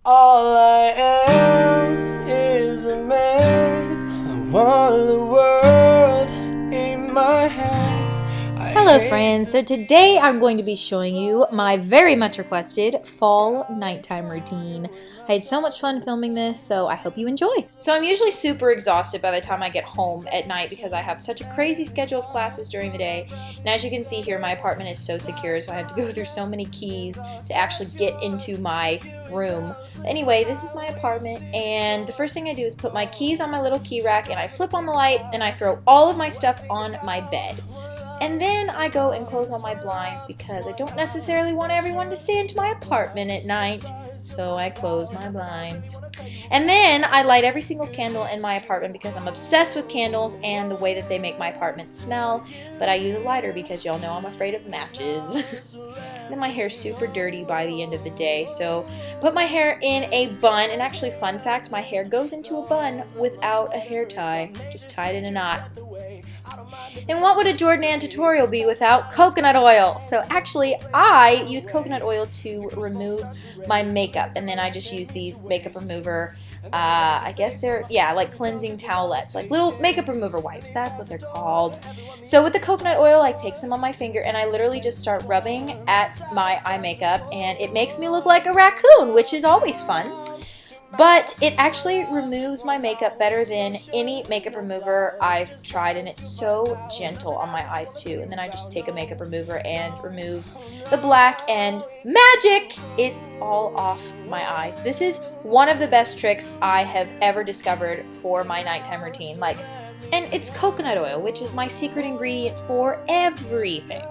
All I am is a man. I want the world in my hand. Hello friends, so today I'm going to be showing you my very much requested fall nighttime routine. I had so much fun filming this, so I hope you enjoy. So I'm usually super exhausted by the time I get home at night because I have such a crazy schedule of classes during the day. And as you can see here, my apartment is so secure, so I have to go through so many keys to actually get into my room. Anyway, this is my apartment, and the first thing I do is put my keys on my little key rack, and I flip on the light, and I throw all of my stuff on my bed. And then I go and close all my blinds because I don't necessarily want everyone to see into my apartment at night. So I close my blinds. And then I light every single candle in my apartment because I'm obsessed with candles and the way that they make my apartment smell. But I use a lighter because y'all know I'm afraid of matches. Then my hair's super dirty by the end of the day. So I put my hair in a bun. And actually, fun fact, my hair goes into a bun without a hair tie. Just tied in a knot. And what would a Jordan tutorial be without coconut oil? So actually, I use coconut oil to remove my makeup, and then I just use these makeup remover, I guess they're, yeah, like cleansing towelettes, like little makeup remover wipes, that's what they're called. So with the coconut oil, I take some on my finger, and I literally just start rubbing at my eye makeup, and it makes me look like a raccoon, which is always fun. But it actually removes my makeup better than any makeup remover I've tried, and it's so gentle on my eyes too. And then I just take a makeup remover and remove the black, and magic! It's all off my eyes. This is one of the best tricks I have ever discovered for my nighttime routine. And it's coconut oil, which is my secret ingredient for everything.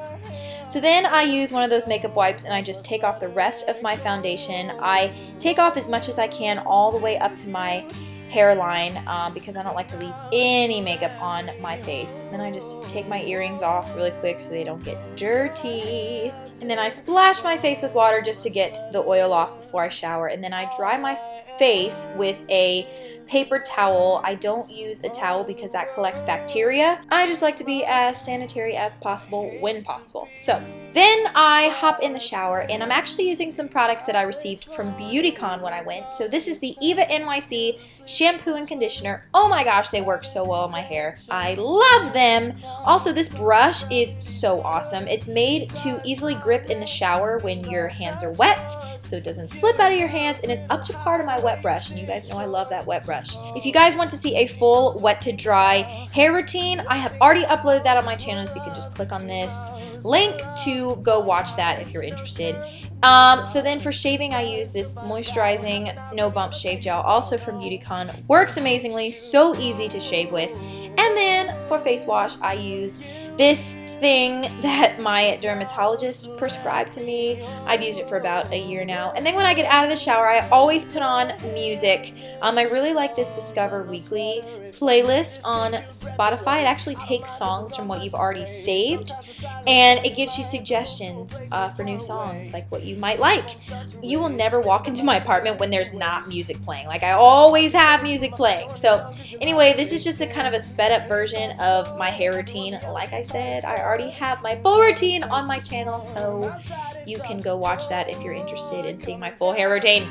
So then I use one of those makeup wipes and I just take off the rest of my foundation. I take off as much as I can all the way up to my hairline because I don't like to leave any makeup on my face. Then I just take my earrings off really quick so they don't get dirty. And then I splash my face with water just to get the oil off before I shower. And then I dry my face with a paper towel. I don't use a towel because that collects bacteria. I just like to be as sanitary as possible when possible. So then I hop in the shower, and I'm actually using some products that I received from BeautyCon when I went. So this is the Eva NYC shampoo and conditioner. Oh my gosh, they work so well on my hair. I love them. Also, this brush is so awesome. It's made to easily grip in the shower when your hands are wet, so it doesn't slip out of your hands, and it's up to par to my wet brush, and you guys know I love that wet brush. If you guys want to see a full wet to dry hair routine, I have already uploaded that on my channel, so you can just click on this link to go watch that if you're interested. So then for shaving, I use this moisturizing no bump shave gel, also from BeautyCon. Works amazingly, so easy to shave with. And then for face wash, I use this thing that my dermatologist prescribed to me. I've used it for about a year now. And then when I get out of the shower, I always put on music. I really like this Discover Weekly playlist on Spotify. It actually takes songs from what you've already saved, and it gives you suggestions for new songs, like what you might like. You will never walk into my apartment when there's not music playing. Like, I always have music playing. So anyway, this is just a kind of a sped up version of my hair routine. Like I said, I already have my full routine on my channel, so you can go watch that if you're interested in seeing my full hair routine.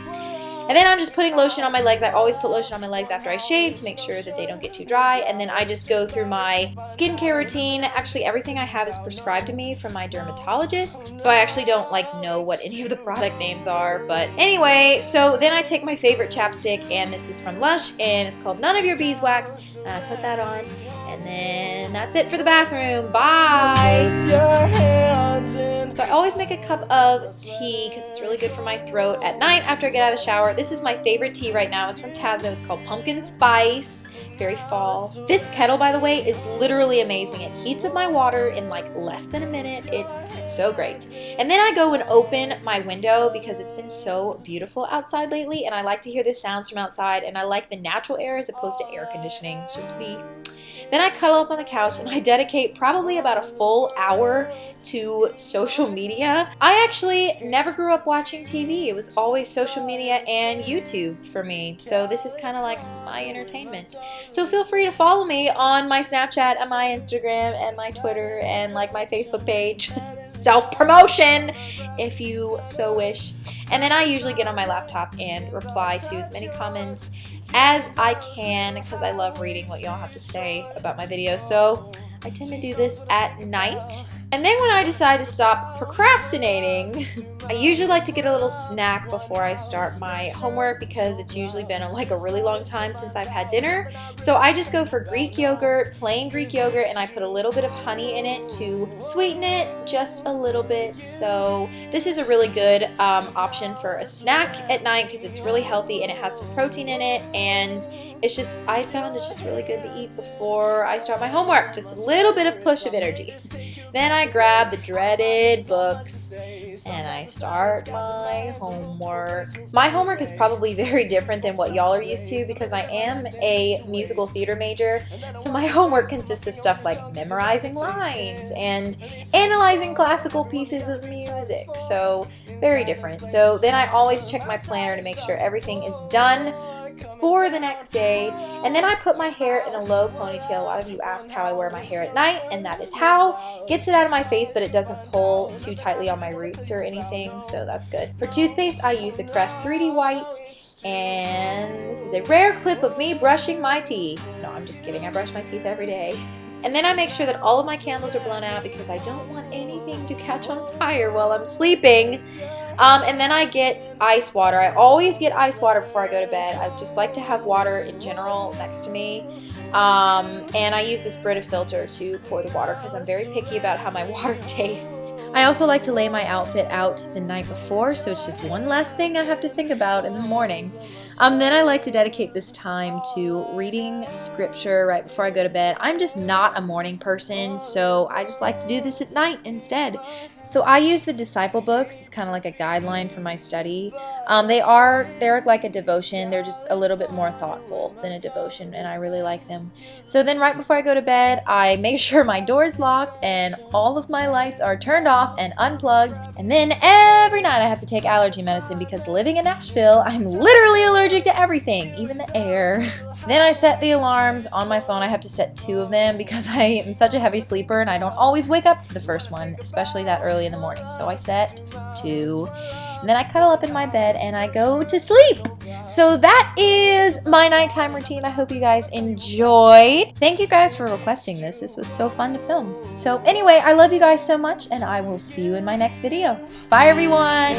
And then I'm just putting lotion on my legs. I always put lotion on my legs after I shave to make sure that they don't get too dry. And then I just go through my skincare routine. Actually, everything I have is prescribed to me from my dermatologist, so I actually don't know what any of the product names are. But anyway, so then I take my favorite chapstick, and this is from Lush, and it's called None of Your Beeswax. And I put that on, and then that's it for the bathroom. Bye! So I always make a cup of tea because it's really good for my throat at night after I get out of the shower. This is my favorite tea right now. It's from Tazo. It's called Pumpkin Spice. Very fall. This kettle, by the way, is literally amazing. It heats up my water in less than a minute. It's so great. And then I go and open my window because it's been so beautiful outside lately, and I like to hear the sounds from outside, and I like the natural air as opposed to air conditioning. It's just me. Then I cuddle up on the couch and I dedicate probably about a full hour to social media. I actually never grew up watching TV. It was always social media and YouTube for me. So this is kind of like my entertainment. So feel free to follow me on my Snapchat and my Instagram and my Twitter and my Facebook page. Self-promotion if you so wish. And then I usually get on my laptop and reply to as many comments as I can because I love reading what y'all have to say about my videos. So I tend to do this at night. And then when I decide to stop procrastinating, I usually like to get a little snack before I start my homework because it's usually been a really long time since I've had dinner. So I just go for Greek yogurt, plain Greek yogurt, and I put a little bit of honey in it to sweeten it just a little bit. So this is a really good option for a snack at night because it's really healthy and it has some protein in it, and I found it's just really good to eat before I start my homework. Just a little bit of push of energy. Then I grab the dreaded books and I start my homework. My homework is probably very different than what y'all are used to because I am a musical theater major. So my homework consists of stuff like memorizing lines and analyzing classical pieces of music. So very different. So then I always check my planner to make sure everything is done for the next day, and then I put my hair in a low ponytail. A lot of you ask how I wear my hair at night, and that is how. Gets it out of my face, but it doesn't pull too tightly on my roots or anything, so that's good. For toothpaste, I use the Crest 3D White, and this is a rare clip of me brushing my teeth. No, I'm just kidding. I brush my teeth every day. And then I make sure that all of my candles are blown out because I don't want anything to catch on fire while I'm sleeping. And then I get ice water. I always get ice water before I go to bed. I just like to have water in general next to me. And I use this Brita filter to pour the water because I'm very picky about how my water tastes. I also like to lay my outfit out the night before, so it's just one less thing I have to think about in the morning. Then I like to dedicate this time to reading scripture right before I go to bed. I'm just not a morning person, so I just like to do this at night instead. So I use the Disciple books as kind of like a guideline for my study. They're like a devotion. They're just a little bit more thoughtful than a devotion, and I really like them. So then right before I go to bed, I make sure my door's locked and all of my lights are turned off and unplugged. And then every night I have to take allergy medicine because living in Nashville, I'm literally allergic to everything, even the air. Then I set the alarms on my phone. I have to set 2 of them because I am such a heavy sleeper and I don't always wake up to the first one, especially that early in the morning. So I set 2. And then I cuddle up in my bed and I go to sleep. So that is my nighttime routine. I hope you guys enjoyed. Thank you guys for requesting this. This was so fun to film. So anyway, I love you guys so much and I will see you in my next video. Bye everyone.